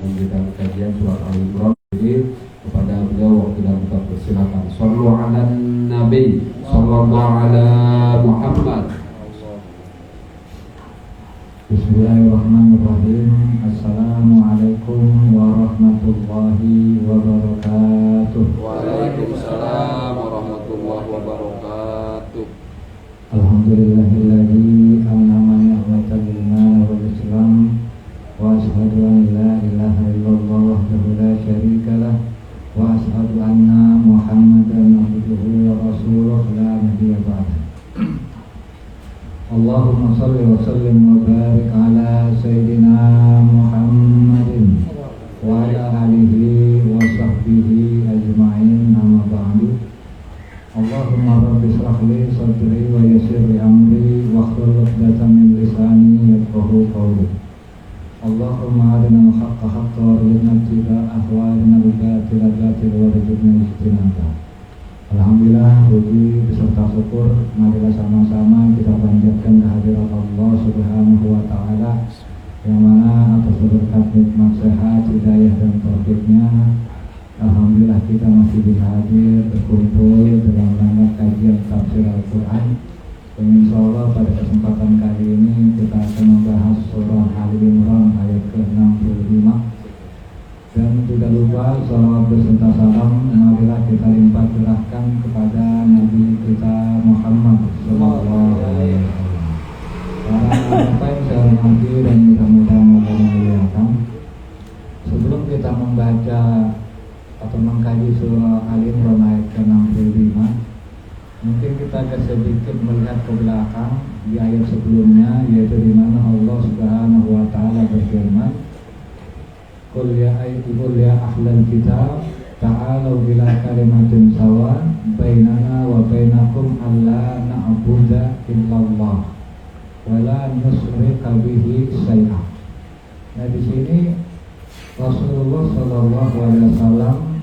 lanjutan kajian surat Al-Imran. Jadi kepada beliau waktu dan kita persilakan. Shallu ala nabi sallallahu ala Muhammad. Bismillahirrahmanirrahim. Assalamualaikum warahmatullahi wabarakatuh. Waalaikumsalam warahmatullahi wabarakatuh. Alhamdulillahilladzi an'ama ni'matan lana wal Islam wa asyhadu an la ilaha illallah wahdahu la syarikalah wa asyhadu anna Muhammadan abduhu wa rasuluh la nabiyya ba'dah. Allahumma salli wa sallim wa barik ala sayyidina Muhammadin wa ala alihi wa sahbihi ajma'in, amma ba'du. Allahumma rabbi shrah li sadri wa yassir li amri wa hlul 'uqdatam min lisani yafqahu qawli. Allahumma arina al-haqqa haqqan warzuqna ittiba'ahu wa arina al-batila batilan warzuqna ijtinabah. Alhamdulillah, puji beserta syukur marilah sama-sama kita panjatkan kehadirat Allah Subhanahu wa taala yang mana atas berkat nikmat sehat, hidayah dan taufiknya alhamdulillah kita masih bisa hadir berkumpul dalam rangka kajian tafsir Al-Qur'an. Dan insyaallah pada kesempatan kali ini kita akan membahas surah Al-Imran ayat ke-65. Dan tidak lupa salawat beserta salam marilah kita limpah curahkan kepada Nabi kita Muhammad sallallahu alaihi wasallam. Para yang saya hormati dan mudah-mudahan Allah memuliakan. Sebelum kita membaca atau mengkaji surah Al-Imran ayat ke-65, mungkin kita agak sedikit melihat ke belakang di ayat sebelumnya, yaitu di mana Allah Subhanahu wa taala berfirman, Qul ya ahlal kitab ta'alu ila kalimatin sawa bainana wa bainakum alla na'budu illallah wa la nusyrika bihi syai'a. Nah, di sini Rasulullah sallallahu alaihi wasallam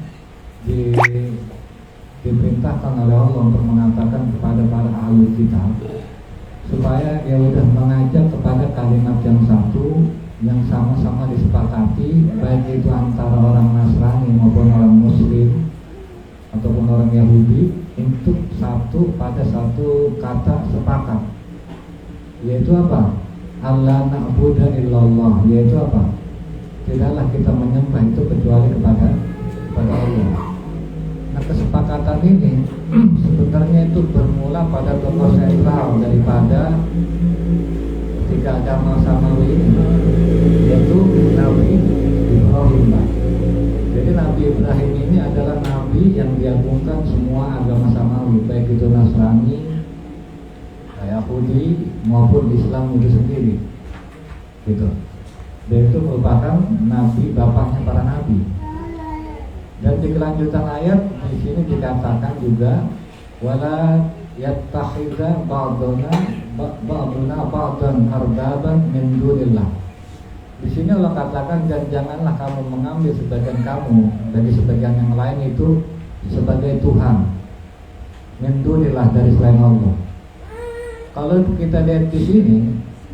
diperintahkan oleh Allah untuk mengatakan kepada para ahli kitab supaya dia sudah mengajak kepada kalimat yang satu yang sama-sama disepakati, baik itu antara orang Nasrani maupun orang Muslim ataupun orang Yahudi, untuk satu pada satu kata sepakat, yaitu apa? Allah na'budu illallah, yaitu apa? Tidaklah kita menyembah itu kecuali kepada Allah. Nah, kesepakatan ini sebenarnya itu bermula pada tokoh sentral daripada ketika agama samawi ini, yaitu Nabi Ibrahim. Jadi Nabi Ibrahim ini adalah Nabi yang diagungkan semua agama samawi, baik itu Nasrani, Yahudi maupun Islam itu sendiri, gitu. Dan itu merupakan Nabi, bapaknya para Nabi. Dan di kelanjutan ayat di sini dikatakan juga wala yattakhidha ba'duna ba'dan arbaban min dunillah. Di sini Allah katakan, dan janganlah kamu mengambil sebagian kamu dari sebagian yang lain itu sebagai Tuhan min dunillah, dari selain Allah. Kalau kita lihat di sini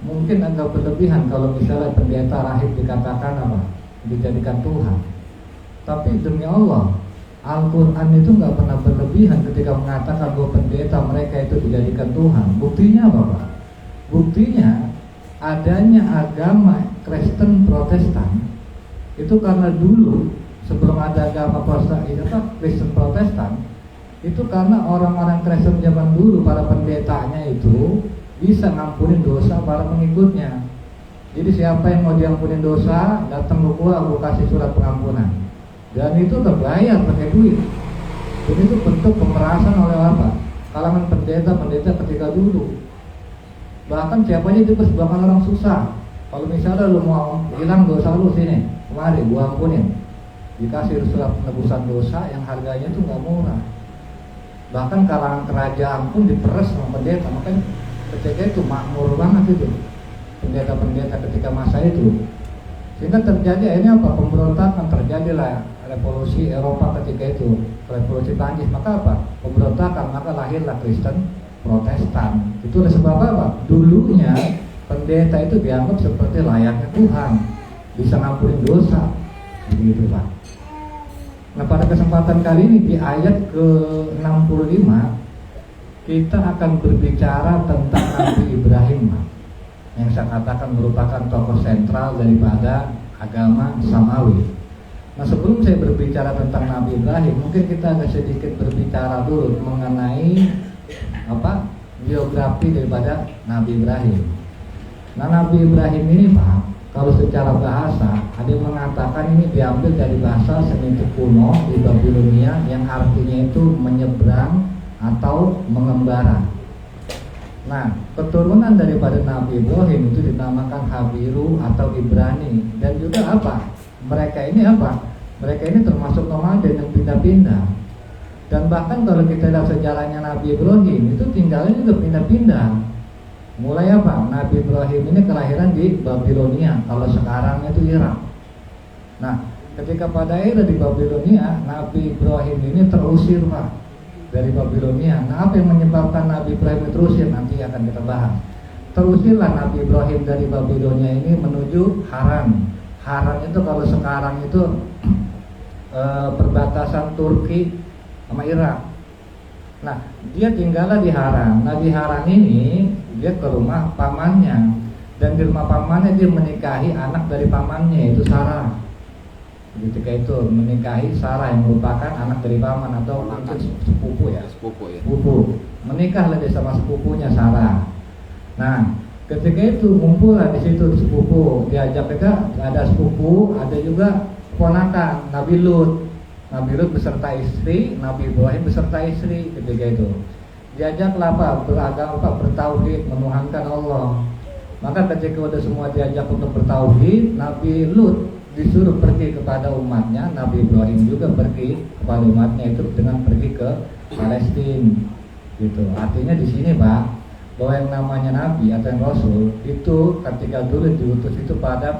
mungkin agak berlebihan kalau misalnya pendeta rahib dikatakan apa? Dijadikan Tuhan. Tapi demi Allah, Al-Quran itu nggak pernah berlebihan ketika mengatakan bahwa pendeta mereka itu dijadikan Tuhan. Buktinya apa, Pak? Buktinya adanya agama Kristen Protestan itu karena dulu sebelum ada agama Kristen Protestan itu karena orang-orang Kristen zaman dulu, para pendetanya itu bisa ngampunin dosa para pengikutnya. Jadi siapa yang mau diampunin dosa datang ke gua, aku kasih surat pengampunan. Dan itu terbayar pakai duit. Dan itu bentuk pemerasan oleh apa? Kalangan pendeta ketika dulu. Bahkan siapa aja itu sebagian orang susah. Kalau misalnya lu mau hilang dosa lu, sini, kemari gua ampunin. Dikasih surat penebusan dosa yang harganya tuh nggak murah. Bahkan kalangan kerajaan pun diperes sama pendeta. Makanya ketika itu makmur banget itu pendeta-pendeta ketika masa itu. Sehingga terjadi akhirnya apa? Pemberontakan, terjadilah revolusi Eropa ketika itu, revolusi Prancis. Maka apa? Pemberontakan, maka lahirlah Kristen Protestan. Itu adalah sebab apa? Dulunya pendeta itu dianggap seperti layaknya Tuhan, bisa ngampunin dosa. begitu Pak. Nah pada kesempatan kali ini di ayat ke-65 kita akan berbicara tentang Nabi Ibrahim Pak, yang saya katakan merupakan tokoh sentral daripada agama Samawi. Nah sebelum saya berbicara tentang Nabi Ibrahim, mungkin kita agak sedikit berbicara dulu mengenai biografi daripada Nabi Ibrahim. Nah Nabi Ibrahim ini Pak, kalau secara bahasa ada yang mengatakan ini diambil dari bahasa Semitik kuno di Babilonia yang artinya itu menyeberang atau mengembara. Nah keturunan daripada Nabi Ibrahim itu dinamakan Habiru atau Ibrani. Dan juga mereka ini termasuk nomaden yang pindah-pindah. Dan bahkan kalau kita lihat sejarahnya Nabi Ibrahim itu tinggalnya juga pindah-pindah. Mulai Nabi Ibrahim ini kelahiran di Babilonia, kalau sekarang itu Irak. Nah ketika pada era di Babilonia, Nabi Ibrahim ini terusir Pak dari Babilonia. Nah apa yang menyebabkan Nabi Ibrahim terusir nanti akan kita bahas. Terusirlah Nabi Ibrahim dari Babilonia ini menuju Haran. Haran itu kalau sekarang itu perbatasan Turki sama Irak. Nah dia tinggallah di Haran. Nah di Haran ini dia ke rumah pamannya, dan di rumah pamannya dia menikahi anak dari pamannya, itu Sarah. Ketika itu menikahi Sarah yang merupakan anak dari paman atau mungkin sepupu ya. Sepupu. Menikahlah dia sama sepupunya Sarah. Nah ketika itu ngumpullah di situ sepupu, diajak mereka, ada sepupu, ada juga ponakan Nabi Lut. Nabi Lut beserta istri, Nabi Ibrahim beserta istri. Ketika itu diajaklah bertauhid, menuhankan Allah. Maka ketika sudah semua diajak untuk bertauhid, Nabi Lut disuruh pergi kepada umatnya, Nabi Ibrahim juga pergi kepada umatnya itu dengan pergi ke Palestina. Gitu. Artinya di sini Pak, bahwa yang namanya Nabi atau yang Rasul itu ketika dulu diutus itu pada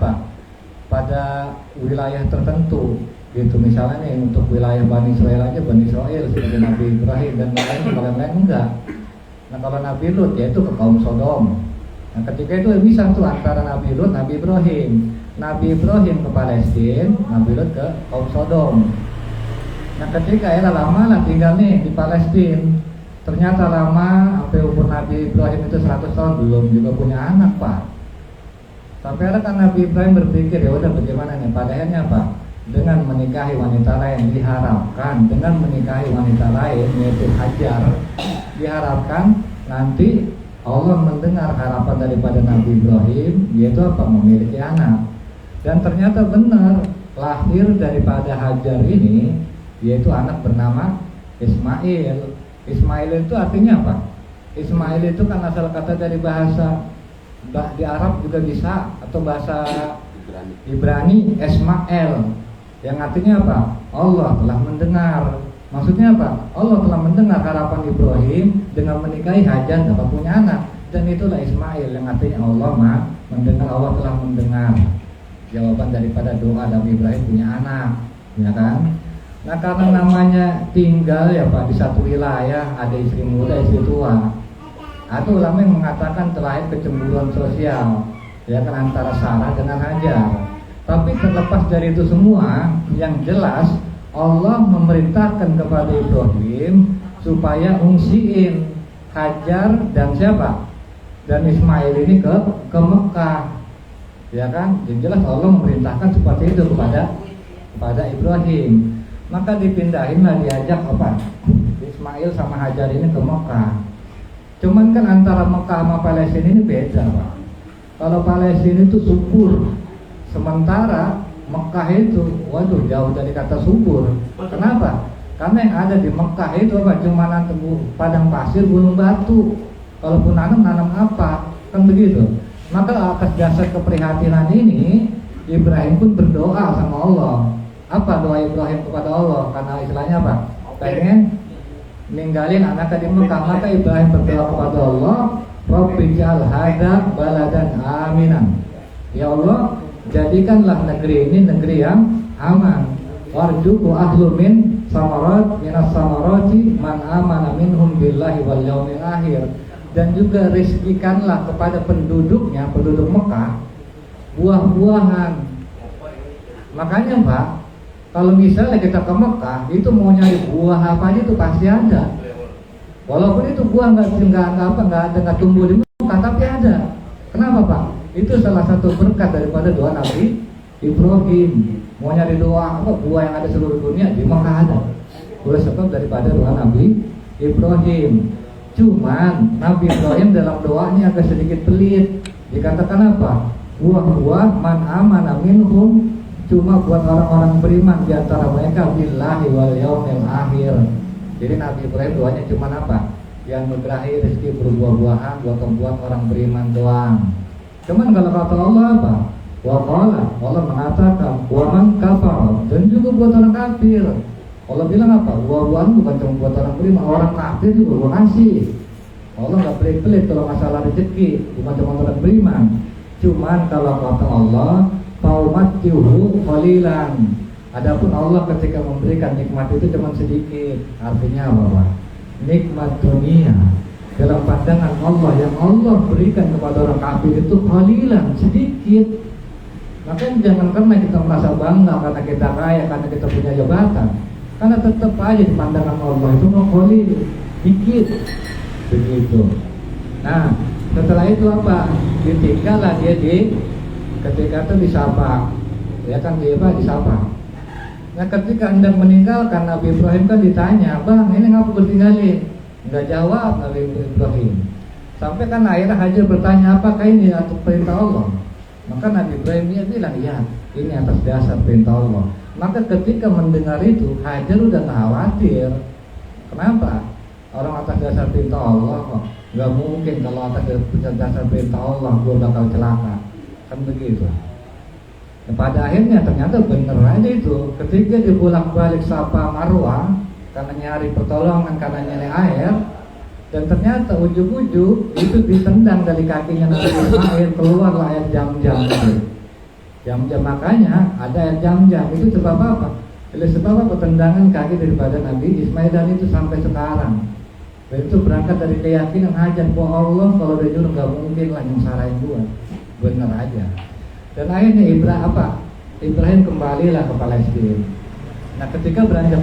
wilayah tertentu. Gitu misalnya nih untuk wilayah Bani Israel aja, Bani Israel sebagai Nabi Ibrahim, dan lain-lain enggak. Nah kalau Nabi Lut yaitu ke kaum Sodom. Nah ketika itu bisa tuh antara Nabi Lut, Nabi Ibrahim. Nabi Ibrahim ke Palestina, Nabi Lut ke kaum Sodom. Nah ketika lama lah tinggal nih di Palestina. Ternyata lama sampai umur Nabi Ibrahim itu 100 tahun belum juga punya anak Pak. Sampai ada kan Nabi Ibrahim berpikir ya udah bagaimana nih, padahalnya Pak, dengan menikahi wanita lain diharapkan, dengan menikahi wanita lain yaitu Hajar, diharapkan nanti Allah mendengar harapan daripada Nabi Ibrahim, yaitu memiliki anak. Dan ternyata benar, lahir daripada Hajar ini yaitu anak bernama Ismail. Ismail itu artinya apa? Ismail itu kan asal kata dari bahasa di Arab juga bisa, atau bahasa Ibrani Ismail, yang artinya apa? Allah telah mendengar. Maksudnya apa? Allah telah mendengar harapan Ibrahim dengan menikahi Hajar dapat punya anak, dan itulah Ismail yang artinya Allah mendengar, Allah telah mendengar jawaban daripada doa Nabi Ibrahim punya anak, ya kan? Nah karena namanya tinggal ya Pak di satu wilayah, ada istri muda, istri tua. Ada ulama yang mengatakan terlahir kecemburuan sosial, ya kan, antara Sarah dengan Hajar. Tapi terlepas dari itu semua, yang jelas Allah memerintahkan kepada Ibrahim supaya ungsiin Hajar dan siapa? Dan Ismail ini ke Mekah. Ya kan? Yang jelas Allah memerintahkan seperti itu kepada Ibrahim. Maka dipindahinlah, diajak Ismail sama Hajar ini ke Mekah. Cuman kan antara Mekah sama Palestina ini beda Pak. Kalau Palestina itu subur, sementara Mekah itu jauh dari kata subur. Kenapa? Karena yang ada di Mekah itu cuma padang pasir, gunung batu. Kalaupun nanam apa? Kan begitu. Maka atas dasar keprihatinan ini Ibrahim pun berdoa sama Allah. Apa doa Ibrahim kepada Allah? Karena istilahnya apa? Pengen ninggalin anaknya di Mekah. Maka Ibrahim berdoa kepada Allah, Rabbi ja'al hadza baladan aminan. Ya Allah, jadikanlah negeri ini negeri yang aman. Warjuku ahlu min samarat minas samarati man amana minhum billahi wal yaumil akhir. Dan juga rizkikanlah kepada penduduknya, penduduk Mekah, buah-buahan. Makanya Pak, kalau misalnya kita ke Mekah, itu mau nyari buah apa aja itu pasti ada. Walaupun itu buah nggak tumbuh di Mekah, tapi ada. Kenapa Pak? Itu salah satu berkat daripada doa Nabi Ibrahim. Mau nyari doa apa buah yang ada seluruh dunia di Mekah ada. Oleh sebab daripada doa Nabi Ibrahim. Cuman Nabi Ibrahim dalam doanya agak sedikit pelit. Dikatakan apa? Buah-buah man amana minhum, cuma buat orang-orang beriman di antara mereka billahi wal yaumil akhir. Jadi Nabi Ibrahim doanya cuma apa? Yang nugrahi rezeki berbuah-buahan buat orang beriman doang. Cuman kalau kata Allah apa? Wa qala, Allah mengatakan wa man kafar, dan juga buat orang kafir. Allah bilang apa? Buah-buahan bukan cuma buat orang beriman, orang kafir juga gua kasih. Allah nggak pelit-pelit kalau masalah rezeki, bukan cuma orang beriman. Cuman kalau kata Allah faumatihu qalilan. Adapun Allah ketika memberikan nikmat itu cuma sedikit. Artinya apa Pak? Nikmat dunia dalam pandangan Allah yang Allah berikan kepada orang kafir itu qalilan, sedikit. Makanya jangan karena kita merasa bangga karena kita kaya, karena kita punya jabatan, karena tetap aja di pandangan Allah itu mau qalil, dikit. Begitu. Nah, setelah itu apa? Ditinggallah dia ketika itu disapa. Ya kan dia apa? Disapa. Nah, ketika hendak meninggalkan Nabi Ibrahim kan ditanya, "Bang, ini ngapa bertinggalin?" Enggak jawab Nabi Ibrahim. Sampai kan akhirnya Hajar bertanya, "Apakah ini atas perintah Allah?" Maka Nabi Ibrahim dia bilang, "Ya, ini atas dasar perintah Allah." Maka ketika mendengar itu, Hajar udah nggak khawatir. Kenapa? Orang atas dasar perintah Allah kok. Gak mungkin kalau atas dasar perintah Allah gue bakal celaka. Kan begitu. Dan pada akhirnya ternyata bener aja itu. Ketika dia bolak-balik Safa Marwah karena nyari pertolongan, karena nyari air, dan ternyata ujung-ujung itu ditendang dari kakinya Nabi Ismail, keluarlah air Jam-Jam. Jam-Jam, makanya ada air Jam-Jam. Itu sebab apa? Sebab apa? Tendangan kaki daripada Nabi Ismail, dan itu sampai sekarang. Dan itu berangkat dari keyakinan Hajar bahwa Allah kalau dia nyuruh nggak mungkin lah nyungsarain gua, bener aja. Dan akhirnya Ibrahim kembalilah ke Palestina. Nah, ketika beranjak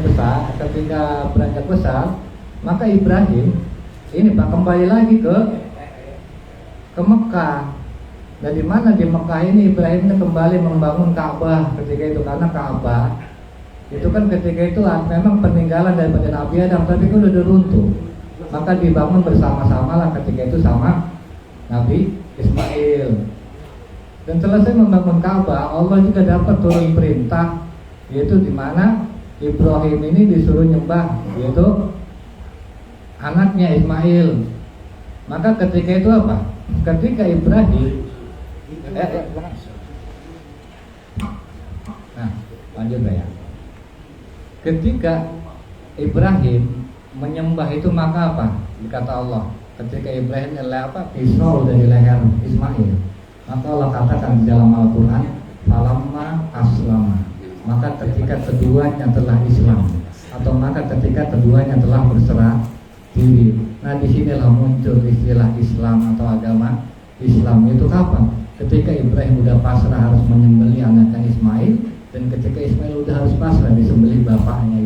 besar, maka Ibrahim ini Pak kembali lagi ke Mekah. Dan di mana di Mekah ini Ibrahim kembali membangun Ka'bah ketika itu, karena Ka'bah itu kan ketika itu memang peninggalan daripada Nabi Adam, tapi kan udah runtuh. Maka dibangun bersama-sama lah ketika itu sama Nabi Ismail. Dan selesai membangun Ka'bah, Allah juga dapat turun perintah, yaitu di mana Ibrahim ini disuruh nyembah, yaitu anaknya Ismail. Maka ketika itu apa? Ketika Ibrahim nah, lanjut ya. Ketika Ibrahim menyembah itu, maka apa? Dikata Allah, ketika Ibrahim pisau dari leher Ismail, maka Allah katakan di dalam Al-Quran, falamma aslama, maka ketika keduanya telah Islam, atau maka ketika keduanya telah berserah diri. Nah, disinilah muncul istilah Islam atau agama Islam. Itu kapan? Ketika Ibrahim udah pasrah harus menyembelih anaknya Ismail, dan ketika Ismail udah harus pasrah disembelih bapaknya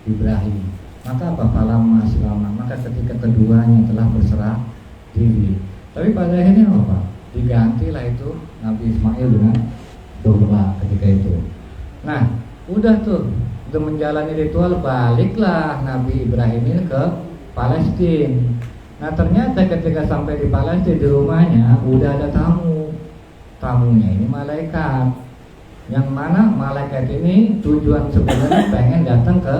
Ibrahim. Maka apa? Falamma aslama, maka ketika keduanya telah berserah diri. Tapi pada akhirnya apa? Digantilah itu Nabi Ismail dengan domba ketika itu. Nah, udah tuh, udah menjalani ritual, baliklah Nabi Ibrahim ini ke Palestina. Nah, ternyata ketika sampai di Palestina, di rumahnya udah ada tamunya ini malaikat. Yang mana malaikat ini tujuan sebenarnya pengen datang ke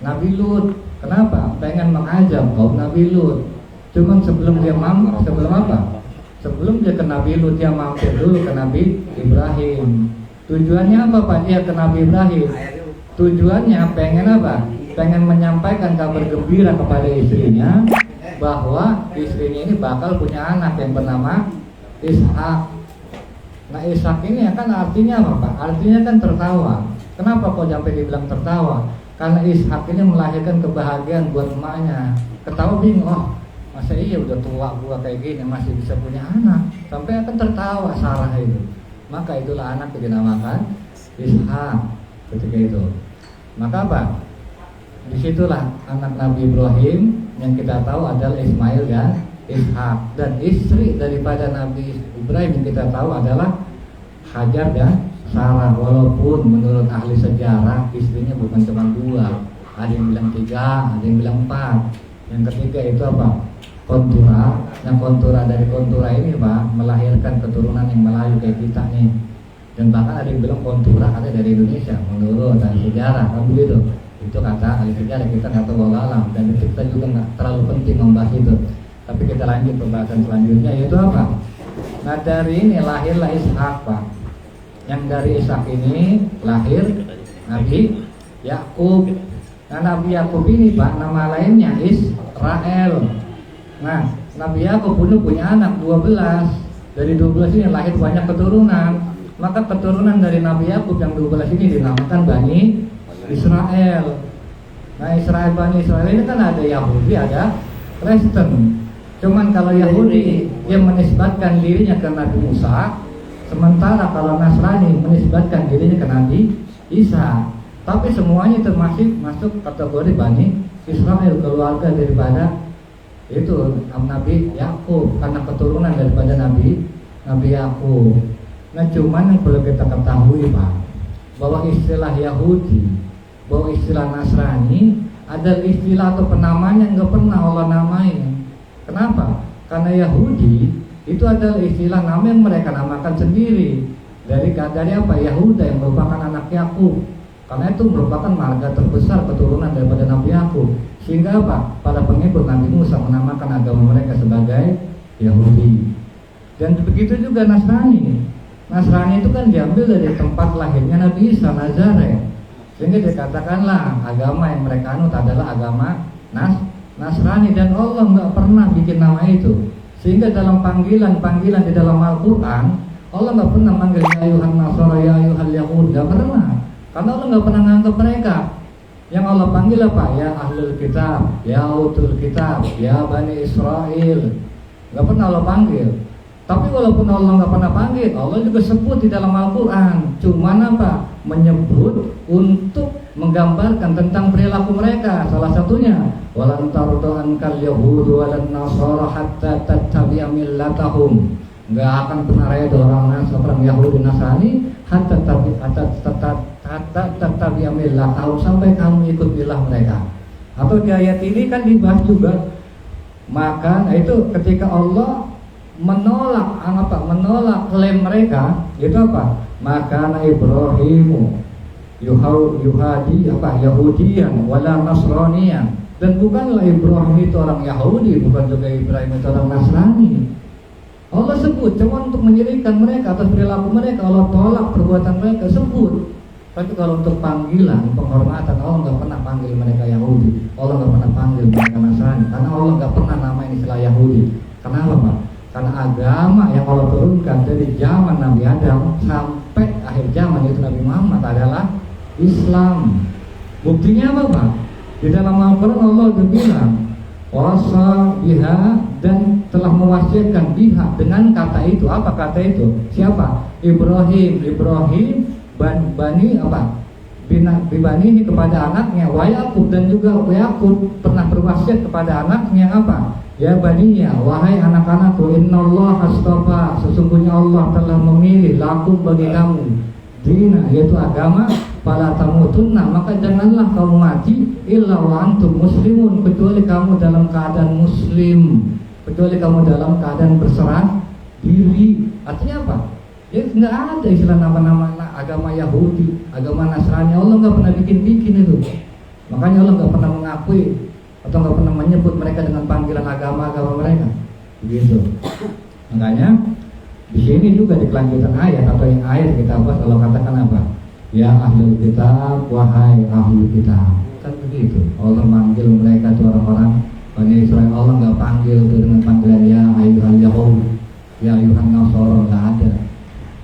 Nabi Lut. Kenapa? Pengen mengajak kaum Nabi Lut. Cuman sebelum dia Sebelum dia ke Nabi Lut, dia mampir dulu ke Nabi Ibrahim. Tujuannya apa Pak dia ke Nabi Ibrahim? Tujuannya pengen apa? Pengen menyampaikan kabar gembira kepada istrinya bahwa istrinya ini bakal punya anak yang bernama Ishak. Nah, Ishak ini kan artinya apa Pak? Artinya kan tertawa. Kenapa kok sampai dibilang tertawa? Karena Ishak ini melahirkan kebahagiaan buat emaknya. Ketawa bingung, masa iya udah tua gua kayak gini masih bisa punya anak. Sampai akan tertawa Sarah itu. Maka itulah anak yang dinamakan Ishak ketika itu. Maka apa? Disitulah anak Nabi Ibrahim yang kita tahu adalah Ismail dan Ishak, dan istri daripada Nabi Ibrahim yang kita tahu adalah Hajar dan Sarah. Walaupun menurut ahli sejarah istrinya bukan cuma 2, ada yang bilang 3, ada yang bilang 4. Yang ketiga itu apa? Kontura. Yang kontura dari kontura ini Pak melahirkan keturunan yang Melayu kayak kita nih. Dan bahkan ada yang bilang kontura ada dari Indonesia menurut ahli sejarah, kan begitu. Itu kata ahli sejarah, kita nggak tahu alam, dan kita juga nggak terlalu penting membahas itu. Tapi kita lanjut pembahasan selanjutnya, yaitu apa? Nah dari ini lahirlah Ishak Pak. Yang dari Ishak ini lahir Nabi Yakub. Nah Nabi Yakub ini Pak nama lainnya Israel. Nah Nabi Yakub dulu punya anak 12. Dari 12 ini lahir banyak keturunan. Maka keturunan dari Nabi Yakub yang 12 ini dinamakan Bani Israel. Nah Israel, Bani Israel ini kan ada Yahudi, ada Kristen. Cuman kalau Yahudi dia menisbatkan dirinya ke Nabi Musa, sementara kalau Nasrani menisbatkan dirinya ke Nabi Isa. Tapi semuanya termasuk masuk kategori Bani Israel, keluarga daripada itu Nabi Yakub, karena keturunan daripada Nabi Yakub. Nah cuman yang perlu kita ketahui Pak, bahwa istilah Yahudi, bahwa istilah Nasrani adalah istilah atau penamaan yang nggak pernah Allah namain. Kenapa? Karena Yahudi itu adalah istilah nama yang mereka namakan sendiri dari apa? Yahuda yang merupakan anak Yakub. Karena itu merupakan marga terbesar keturunan daripada Nabi Yakub. Sehingga apa? Para pengikut Nabi Musa menamakan agama mereka sebagai Yahudi. Dan begitu juga Nasrani. Nasrani itu kan diambil dari tempat lahirnya Nabi Isa, Nazaret. Sehingga dikatakanlah agama yang mereka anut adalah agama Nasrani, dan Allah nggak pernah bikin nama itu. Sehingga dalam panggilan di dalam Al-Quran, Allah nggak pernah manggil ya ayuhan Nasara, ya ayuhal Yahud, nggak pernah. Karena Allah nggak pernah nganggap mereka. Yang Allah panggil apa? Ya Ahlul Kitab, ya Utul Kitab, ya Bani Israel. Nggak pernah Allah panggil. Tapi walaupun Allah nggak pernah panggil, Allah juga sebut di dalam Al-Quran. Cuman apa? Menyebut untuk menggambarkan tentang perilaku mereka. Salah satunya, walan tarda ankal yahudu walan nasara hatta tattabi'a millatahum. Nggak akan pernah reda orang Yahudi Nasrani hatta tattabi'a millatahum, sampai kamu ikut milah mereka. Atau di ayat ini kan dibahas juga, maka itu ketika Allah menolak klaim mereka, itu apa? Maka Ibrahimu Yahudiyan wala Nasraniyan, dan bukanlah Ibrahim itu orang Yahudi, bukan juga Ibrahim itu orang Nasrani. Allah sebut cuma untuk menyirikan mereka atas perilaku mereka. Allah tolak perbuatan mereka, sebut. Tapi kalau untuk panggilan, penghormatan, Allah nggak pernah panggil mereka Yahudi, Allah nggak pernah panggil mereka Nasrani, karena Allah nggak pernah namain istilah Yahudi. Kenapa Pak? Karena agama yang Allah turunkan dari zaman Nabi Adam sampai akhir zaman itu Nabi Muhammad adalah Islam. Buktinya apa Pak? Di dalam Al-Quran Allah bilang wasa biha, dan telah mewasiatkan biha dengan kata itu. Apa kata itu? Siapa? Ibrahim Bani apa? Bibani kepada anaknya, wa Yakub, dan juga Yakub pernah berwasiat kepada anaknya apa? Ya baniya, wahai anak-anakku, innallaha astafa, sesungguhnya Allah telah memilih lakum bagi kamu dina, yaitu agama, fala tamutunna, maka janganlah kamu mati illa wa antum muslimun, kecuali kamu dalam keadaan muslim, kecuali kamu dalam keadaan berserah diri. Artinya apa? Ya nggak ada istilah nama-nama agama Yahudi, agama Nasrani. Allah nggak pernah bikin itu. Makanya Allah nggak pernah mengakui atau nggak pernah menyebut mereka dengan panggilan agama mereka. Begitu. Makanya di sini juga di kelanjutan ayat atau yang ayat kita bahas, Allah katakan apa? Ya ahlul kitab, wahai ahlul kitab. Kan begitu. Allah manggil mereka itu orang-orang Bani Israel. Allah nggak panggil itu dengan panggilan ya ayyuhal yahud, ya ayyuhan nasara, nggak ada.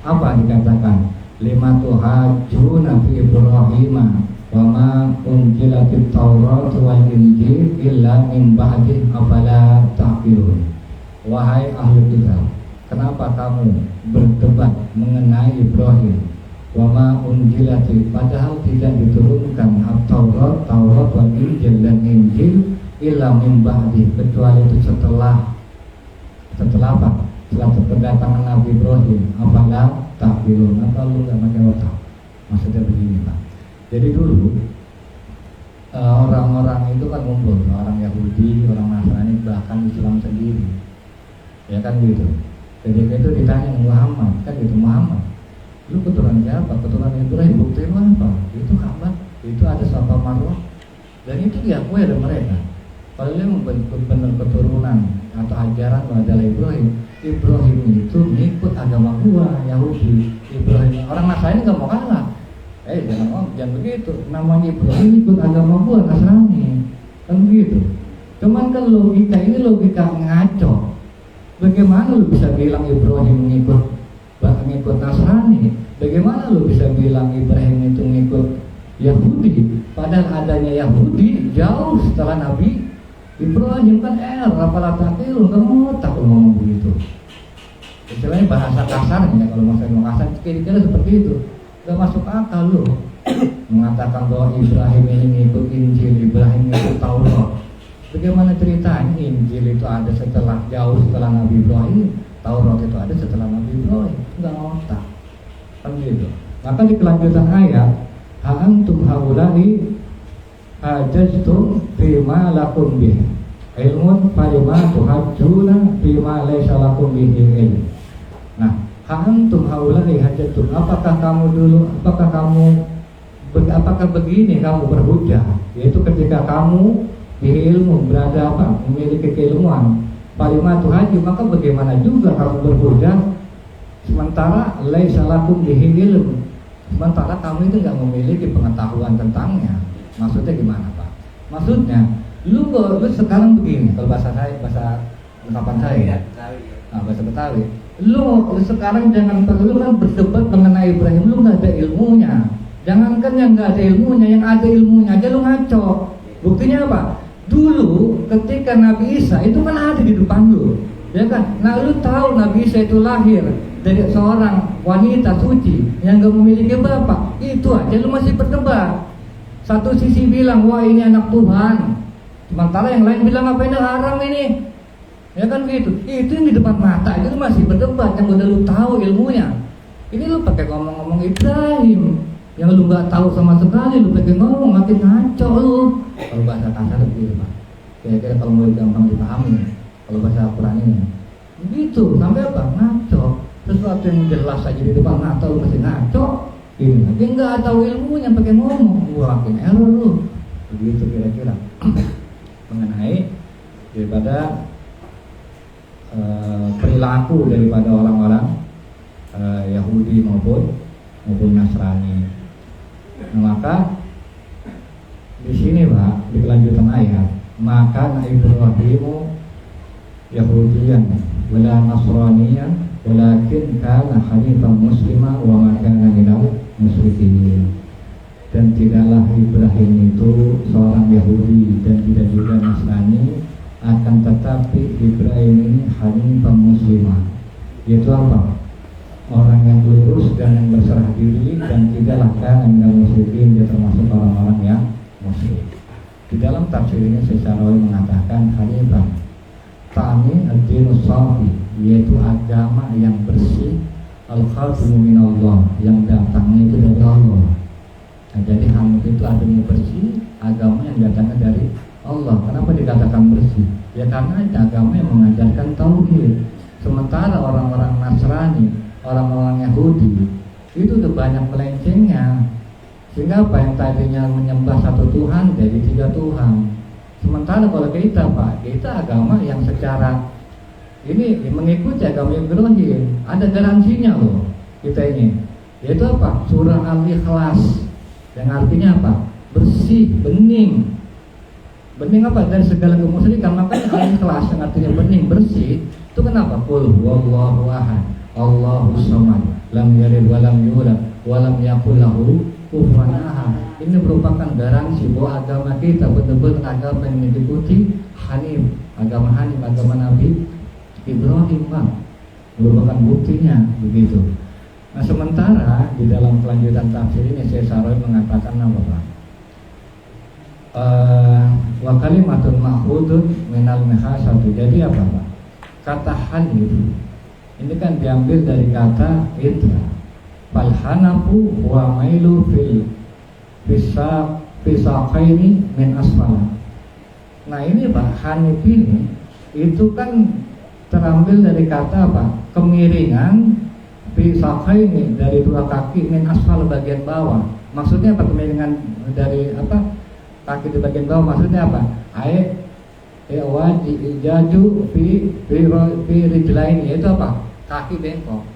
Apa dikatakan? Lima tuhajuna fi Ibrahim wa ma unzilatit Taurat wal Injil illa min ba'di afala ta'qilun. Wahai ahli kitab, kenapa kamu berdebat mengenai Ibrahim, Wama unjilati, padahal tidak diturunkan Taurat wal Injil dan Injil illa min ba'di, kecuali itu setelah apa? Setelah kedatangan Nabi Ibrahim. Apalah takbilun, apa lu nggak pakai otak? Maksudnya begini Pak. Jadi dulu orang-orang itu kan ngumpul, orang Yahudi, orang Nasrani, bahkan Islam sendiri, ya kan gitu. Jadi itu ditanya Muhammad, kan gitu, Muhammad, lu keturunan siapa? Keturunan Ibrahim. Buktiin apa? Itu Ka'bah, itu ada Safa Marwah, dan itu diakui oleh mereka. Kalau dia benar keturunan atau ajaran adalah Ibrahim itu ngikut agama gua Yahudi. Ibrahim, orang Nasrani nggak mau kalah. Jangan begitu. Namanya Ibrahim ikut agama gua Nasrani, kan begitu. Cuman kan logika ini logika ngaco. Bagaimana lu bisa bilang Ibrahim ngikut Nasrani? Bagaimana lu bisa bilang Ibrahim itu ngikut Yahudi? Padahal adanya Yahudi jauh setelah Nabi Ibrahim, kan apalah takil, kamu otak kalau ngomong begitu. Istilahnya bahasa kasarnya, kalau maksudnya kasar kira-kira seperti itu. Gak masuk akal lu mengatakan bahwa Ibrahim ini ngikut Injil, Ibrahim ngikut Taurat. Bagaimana ceritanya Injil itu ada jauh setelah Nabi Ibrahim, Taurat itu ada setelah Nabi Ibrahim? Enggak otak, kan gitu. Maka di kelanjutan ayat, antum haula'i ajaztum fima lakum bih ilmun falima tuhajjuna fima laysa lakum bihi ilm. Nah, antum haula'i hajjatum, apakah begini kamu berhujah, yaitu ketika kamu ilmu berada memiliki keilmuan, falima tuhajju, maka bagaimana juga kamu berhujah sementara laisa lakum bihi ilm, sementara kamu itu enggak memiliki pengetahuan tentangnya. Maksudnya gimana Pak? Maksudnya lu sekarang begini, kalau bahasa ungkapan saya, bahasa Betawi, lu sekarang jangan perlu kan berdebat mengenai Ibrahim, lu nggak ada ilmunya. Jangankan yang nggak ada ilmunya, yang ada ilmunya aja lu ngaco. Buktinya apa? Dulu ketika Nabi Isa itu kan ada di depan lu, ya kan? Nah lu tahu Nabi Isa itu lahir dari seorang wanita suci yang nggak memiliki bapak, itu aja lu masih berdebat. Satu sisi bilang, wah ini anak Tuhan, sementara yang lain bilang apa ini haram ini, ya kan gitu. Itu yang di depan mata itu masih berdebat, yang udah lu tahu ilmunya. Ini lu pakai ngomong-ngomong Ibrahim, yang lu nggak tahu sama sekali, lu pakai ngomong, makin ngaco lu. Kalau bahasa kasar begitu Pak, kira-kira kalau mau gampang dipahami, kalau bahasa Al-Quran ini, begitu sampai apa? Ngaco. Sesuatu yang jelas aja di depan mata lu masih ngaco. Ini dia nggak tahu ilmunya pakai ngomong, makin error lu. Begitu kira-kira mengenai daripada perilaku daripada orang-orang Yahudi maupun Nasrani. Nah, maka di sini Pak, di kelanjutan ayat, maka Ibrahimu Yahudiyan wala Nasraniyan walakin kana hanifan muslima wa ma kana minal musyrikin. Dan tidaklah Ibrahim itu seorang Yahudi dan tidak juga Nasrani, akan tetapi Ibrahim ini hanifan muslimah, yaitu apa? Orang yang lurus dan yang berserah diri, dan tidaklah kana minal musyrikin, dia termasuk orang-orang yang musyrik. Di dalam tafsir ini Syarawi mengatakan hanifan ta'ni ad-dinus shafi, yaitu agama yang bersih, al-khalifu minallah, yang datangnya itu dari Allah. Nah, jadi hanif itu adanya bersih, agama yang datangnya dari Allah. Kenapa dikatakan bersih? Ya karena agama yang mengajarkan tauhid. Sementara orang-orang Nasrani, orang-orang Yahudi itu udah banyak melencengnya, sehingga apa yang tadinya menyembah satu Tuhan jadi 3 Tuhan. Sementara kalau kita Pak, kita agama yang secara ini mengikuti agama Ibrahim, ada garansinya loh kita ini, yaitu apa? Surah Al-Ikhlas, yang artinya apa? Bersih, bening. Bening apa? Dari segala kemusyrikan. Makanya Al-Ikhlas yang artinya bening, bersih. Itu kenapa? Qul huwallahu ahad, Allahus samad, lam yalid wa lam yulad wa lam yakul lahu kufuwan ahad. Ini merupakan garansi bahwa agama kita betul-betul agama yang mengikuti Hanif, agama Hanif, agama Nabi Ibrahim Pak. Merupakan buktinya begitu. Nah sementara di dalam kelanjutan tafsir ini Syekh Sarawi mengatakan apa Pak? Wa kalimatun ma'khudun minal mihasatu. Jadi apa Pak? Kata hanif ini kan diambil dari kata itra. Fal hanafu wa mailu fil fisaqaini min asfala. Nah ini Pak, hanif ini itu kan terambil dari kata apa? Kemiringan fisaqaini dari dua kaki min asfal bagian bawah. Maksudnya apa kemiringan dari apa? Kaki di bagian bawah maksudnya apa? Jaju fi rijlaini, itu apa? Kaki bengkok.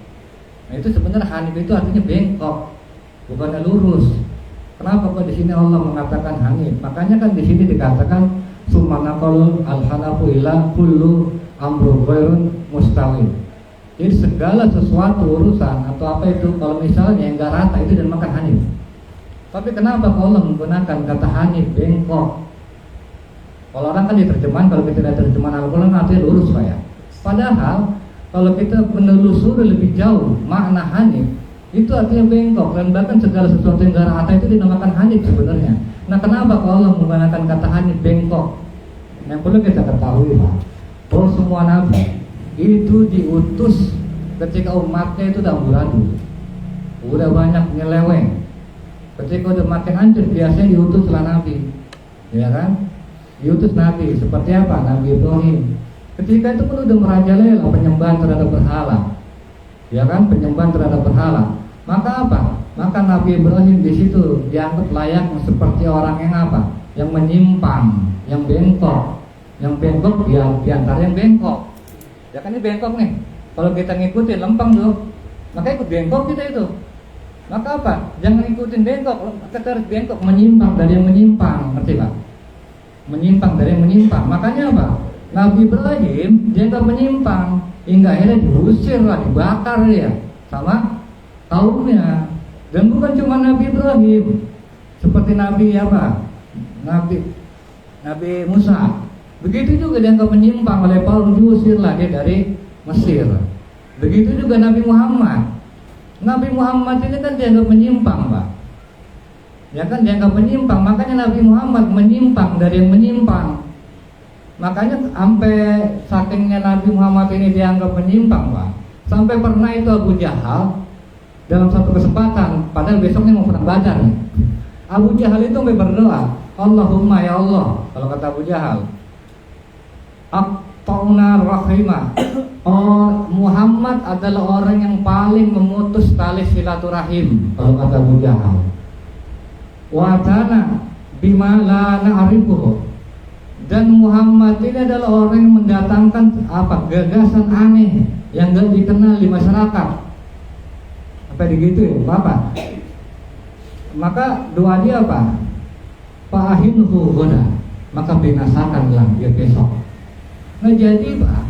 Nah itu sebenarnya hanif itu artinya bengkok, bukannya lurus. Kenapa kok di sini Allah mengatakan hanif? Makanya kan di sini dikatakan sumanaqal al-hanafu ila kullu amru ghairun mustawin. Jadi segala sesuatu urusan atau apa itu kalau misalnya yang enggak rata itu dinamakan hanif. Tapi kenapa Allah menggunakan kata hanif bengkok? Kalau orang kan diterjemahkan, kalau kita lihat terjemahan Al-Quran artinya lurus Pak ya. Padahal kalau kita menelusuri lebih jauh makna hanif itu artinya bengkok, dan bahkan segala sesuatu yang enggak rata itu dinamakan hanif sebenarnya. Nah kenapa Allah menggunakan kata hanif bengkok? Yang perlu kita ketahui Pak, bahwa semua nabi itu diutus ketika umatnya itu udah amburadul, udah banyak nyeleweng. Ketika udah makin hancur biasanya diutus lah nabi, ya kan? Diutus nabi seperti apa? Nabi Ibrahim. Ketika itu pun udah merajalela penyembahan terhadap berhala, ya kan? Penyembahan terhadap berhala. Maka apa? Maka Nabi Ibrahim di situ dianggap layak seperti orang yang apa? Yang menyimpang, yang bengkok, di antara yang bengkok. Ya kan ini bengkok nih. Kalau kita ngikutin lempeng tuh, maka ikut bengkok kita itu. Maka apa? Jangan ikutin bengkok, kita harus bengkok, menyimpang dari yang menyimpang, ngerti Pak? Menyimpang dari yang menyimpang. Makanya apa? Nabi Ibrahim dia nggak menyimpang, hingga akhirnya diusir lah, dibakar ya sama kaumnya. Dan bukan cuma Nabi Ibrahim, seperti Nabi apa? Nabi Musa. Begitu juga dia nggak menyimpang oleh Paulus, diusir lah dia dari Mesir. Begitu juga Nabi Muhammad. Nabi Muhammad ini kan dianggap menyimpang Pak, ya kan dianggap menyimpang. Makanya Nabi Muhammad menyimpang dari yang menyimpang. Makanya sampai sakingnya Nabi Muhammad ini dianggap menyimpang Pak, sampai pernah itu Abu Jahal dalam satu kesempatan, padahal besoknya mau perang Badar, Abu Jahal itu sampai berdoa, Allahumma ya Allah, kalau kata Abu Jahal, Aqta'na rahimah. Oh, Muhammad adalah orang yang paling memutus tali silaturahim, kalau kata Abu Jahal. Wa ta'ana bima la na'rifuhu. Dan Muhammad ini adalah orang yang mendatangkan apa? Gagasan aneh yang enggak dikenal di masyarakat. Apa begitu ya, Bapak? Maka doa dia apa? Fa'ahinhu ghadan, maka binasakanlah dia besok. Nah jadi Pak,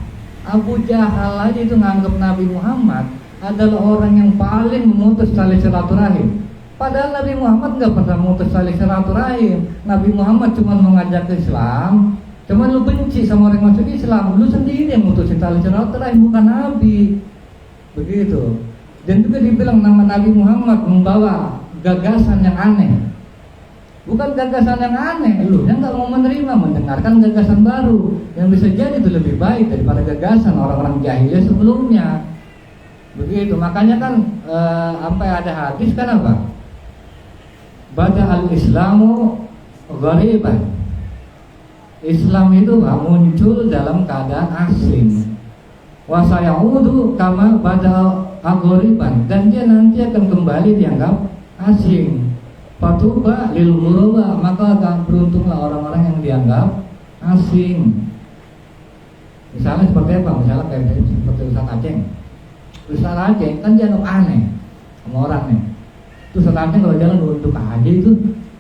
Abu Jahal aja itu nganggap Nabi Muhammad adalah orang yang paling memutus tali silaturahim. Padahal Nabi Muhammad nggak pernah memutus tali silaturahim. Nabi Muhammad cuma mengajak ke Islam. Cuma lu benci sama orang masuk Islam, lu sendiri yang memutus tali silaturahim, bukan Nabi. Begitu. Dan juga dibilang nama Nabi Muhammad membawa gagasan yang aneh. Bukan gagasan yang aneh, lu yang nggak mau menerima, mendengarkan gagasan baru yang bisa jadi itu lebih baik daripada gagasan orang-orang jahiliyah sebelumnya. Begitu, makanya kan sampai ada hadis kan apa? Bada al-Islamu ghariban. Islam itu muncul dalam keadaan asing. Wa sayaudu kama bada al-ghariban, dan dia nanti akan kembali dianggap asing. Fatuba lil ghuraba, maka akan beruntunglah orang-orang yang dianggap asing. Misalnya seperti apa? Misalnya kayak seperti Ustaz Aceh. Ustaz Aceh kan dianggap aneh sama orang nih. Terus Ustaz Aceh kalau jalan untuk aja itu,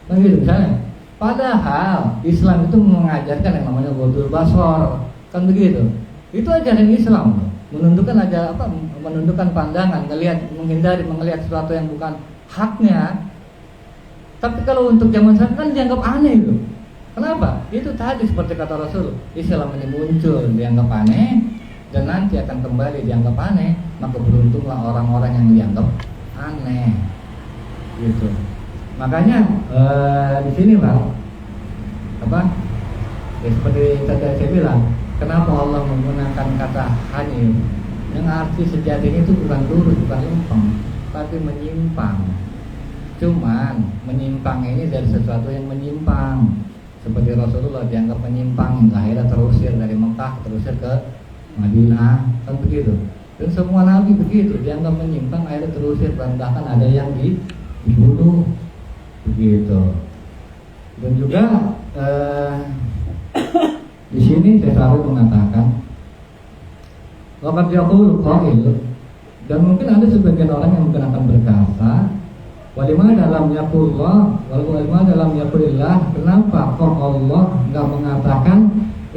kan gitu misalnya. Padahal Islam itu mengajarkan yang namanya ghadul basar, kan begitu. Itu ajaran Islam, menundukkan aja apa? Menundukkan pandangan, melihat sesuatu yang bukan haknya. Tapi kalau untuk zaman sekarang kan dianggap aneh itu. Kenapa? Itu tadi seperti kata Rasul, Islam ini muncul dianggap aneh dan nanti akan kembali dianggap aneh, maka beruntunglah orang-orang yang dianggap aneh gitu. Makanya di sini Bang, ya seperti tadi saya bilang, kenapa Allah menggunakan kata hanif? Yang arti sejatinya itu bukan lurus, bukan lempeng, tapi menyimpang. Cuman menyimpang ini dari sesuatu yang menyimpang. Seperti Rasulullah dianggap menyimpang, akhirnya terusir dari Mekah, terusir ke Madinah, kan begitu. Dan semua nabi begitu, dianggap menyimpang, akhirnya terusir, bahkan ada yang dibunuh, begitu. Dan juga di sini saya selalu mengatakan, waqad yaqulu qail, dan mungkin ada sebagian orang yang mungkin akan berkata, walima dalam yaqullah, walima dalam yaqulillah, kenapa kok Allah enggak mengatakan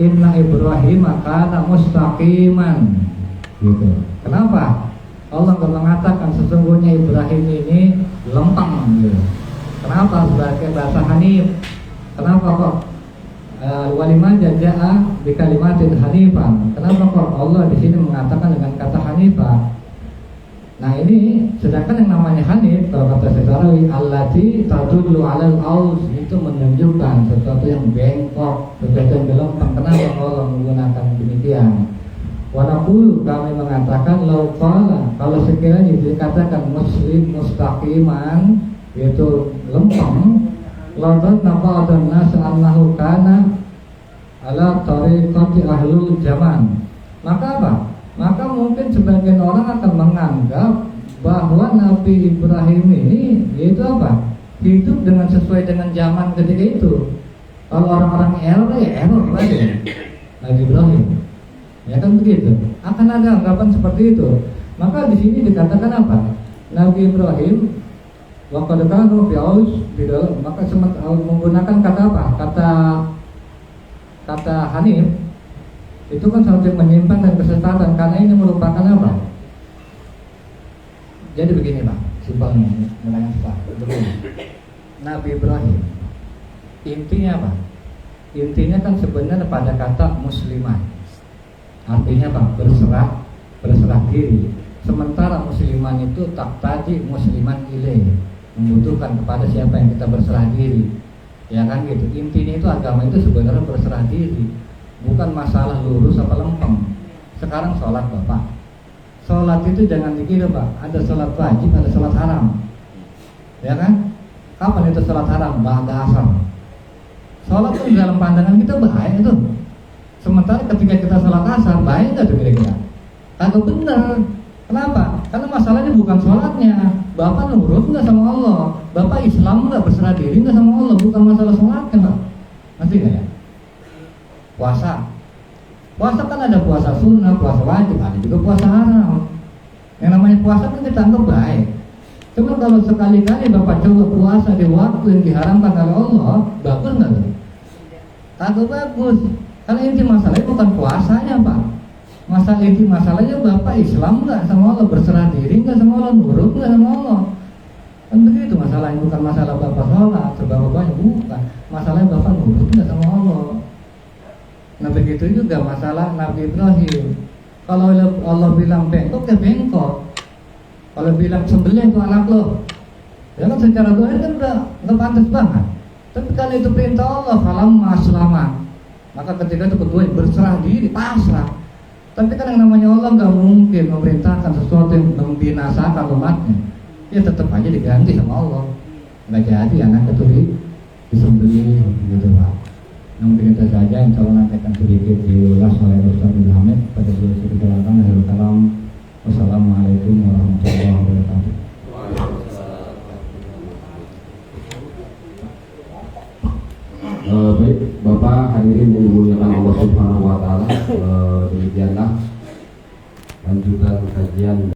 inna Ibrahim kana mustaqiman? Gitu. Kenapa? Allah enggak mengatakan sesungguhnya Ibrahim ini lempeng gitu. Kenapa sebagai bahasa hanif? Kenapa kok walima jaja'a bi kalimatin hanifan? Kenapa kok Allah di sini mengatakan dengan kata hanifah? Nah ini sedangkan yang namanya hanif kalau kata Syekh allati tadullu 'alal aus, itu menunjukkan sesuatu yang bengkok, sesuatu yang gelempang. Kenapa Allah menggunakan demikian? Wa naqulu, kami mengatakan law qala, kalau sekiranya dikatakan muslim mustaqiman yaitu lempeng, lawan naba'dan nas annahu kana ala tariqati ahlul zaman. Maka apa? Maka mungkin sebagian orang akan menganggap bahwa Nabi Ibrahim ini yaitu apa? Hidup dengan sesuai dengan zaman ketika itu. Kalau orang-orang error ya error lagi Nabi Ibrahim. Ya kan begitu. Akan ada anggapan seperti itu. Maka di sini dikatakan apa? Nabi Ibrahim waqad kanu fi aus bidal, maka menggunakan kata apa? Kata hanif itu kan sesuatu yang menyimpang dan kesesatan, karena ini merupakan apa? Jadi begini Pak, simpelnya mengenai begini. Nabi Ibrahim intinya apa? Intinya kan sebenarnya pada kata musliman, artinya apa? Berserah diri. Sementara musliman itu tak tadi musliman ilaih, membutuhkan kepada siapa yang kita berserah diri. Ya kan gitu. Intinya itu agama itu sebenarnya berserah diri, bukan masalah lurus apa lempeng. Sekarang sholat Bapak, sholat itu jangan dikira Pak, ada sholat wajib, ada sholat haram. Ya kan? Kapan itu sholat haram? Ba'da asar. Sholat itu dalam pandangan kita baik itu. Sementara ketika kita sholat asar, baik nggak tuh kira-kira? Kagak benar. Kenapa? Karena masalahnya bukan sholatnya. Bapak nurut nggak sama Allah? Bapak Islam nggak, berserah diri nggak sama Allah? Bukan masalah sholatnya Pak. Ngerti nggak ya? Puasa kan ada puasa sunnah, puasa wajib, ada juga puasa haram. Yang namanya puasa kan kita anggap baik. Cuma kalau sekali-kali Bapak coba puasa di waktu yang diharamkan oleh Allah, bagus nggak? Kagak bagus. Karena inti masalahnya bukan puasanya Pak. Inti masalahnya Bapak Islam nggak sama Allah, berserah diri nggak sama Allah, nurut nggak sama Allah. Kan begitu masalahnya, bukan masalah Bapak sholat, sebab Bapaknya bukan. Masalahnya Bapak nurut nggak sama Allah. Nah begitu juga masalah Nabi Ibrahim. Kalau Allah bilang bengkok ya bengkok. Kalau bilang sembelih itu anak lo, ya kan secara doa kan udah nggak pantas banget. Tapi kalau itu perintah Allah, falamma aslama, maka ketika itu kedua berserah diri, pasrah. Tapi kan yang namanya Allah nggak mungkin memerintahkan sesuatu yang membinasakan umatnya. Ya tetap aja diganti sama Allah. Nggak jadi anak itu disembelih gitu Pak. Mungkin itu saja, insya Allah nanti akan sedikit diulas oleh Ustaz Abdul Hamid pada sesi kejelasan dari kalam. Wassalamualaikum warahmatullahi wabarakatuh. Baik Bapak hadirin yang dimuliakan Allah Subhanahu wa taala, demikianlah lanjutan kajian